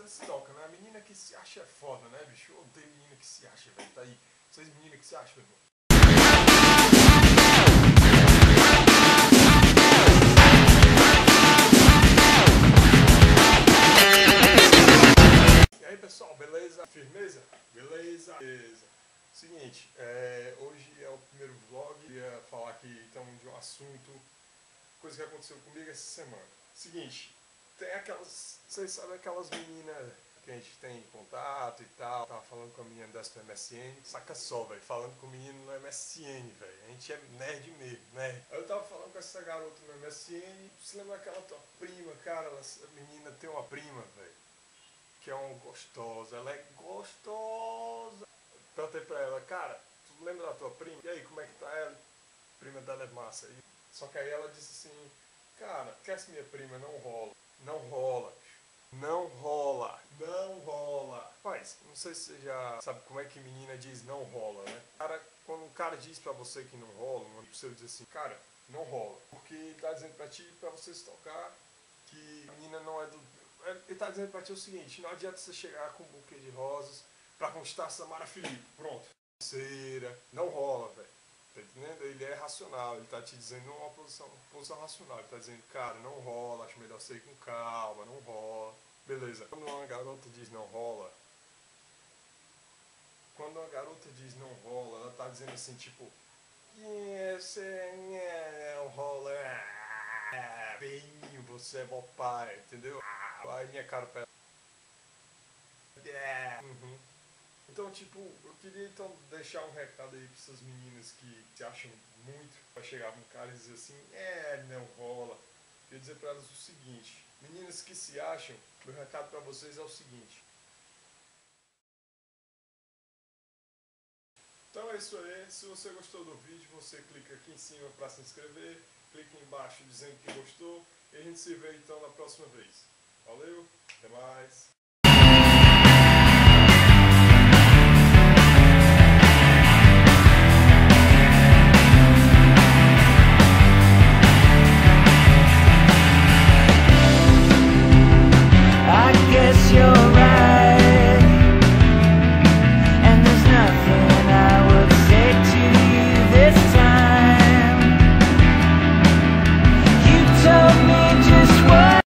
você se toca, né? A menina que se acha é foda, né, bicho? Eu odeio menina que se acha, velho. Tá aí. Vocês meninas que se acham, irmão. E aí, pessoal, beleza? Firmeza? Beleza? Beleza. Seguinte, hoje é o primeiro vlog. Eu ia falar aqui então de um assunto, coisa que aconteceu comigo essa semana. Seguinte, tem aquelas, vocês sabem aquelas meninas que a gente tem contato e tal. Tava falando com a menina dessa do MSN. Saca só, velho, falando com o menino no MSN, velho. A gente é nerd mesmo, né? Aí eu tava falando com essa garota no MSN. Você lembra daquela tua prima, cara? A menina tem uma prima, velho, que é uma gostosa. Ela é gostosa. Perguntei pra ela, cara, tu lembra da tua prima? E aí, como é que tá ela? A prima dela é massa. Só que aí ela disse assim, cara, esquece minha prima, não rola. Não rola. Não rola. Não rola. Rapaz, não sei se você já sabe como é que menina diz não rola, né? Cara, quando um cara diz pra você que não rola, você diz assim, cara, não rola. Porque ele tá dizendo pra ti, pra você se tocar, que a menina não é do... Ele tá dizendo pra ti o seguinte, não adianta você chegar com um buquê de rosas pra conquistar Samara Felipe. Pronto. Não rola, velho. Tá entendendo? Ele é racional, ele tá te dizendo uma posição racional. Ele tá dizendo, cara, não rola, acho melhor você ir com calma, não rola. Beleza. Quando uma garota diz não rola, ela tá dizendo assim, tipo, você não rola, bem, você é papai, entendeu? Aí minha cara pega. Uhum. Então, tipo, eu queria então deixar um recado aí pra essas meninas que se acham muito, pra chegar um cara e dizer assim, não rola. Eu queria dizer pra elas o seguinte, meninas que se acham, meu recado pra vocês é o seguinte. Então é isso aí, se você gostou do vídeo, você clica aqui em cima pra se inscrever, clica embaixo dizendo que gostou, e a gente se vê então na próxima vez. Valeu, até mais.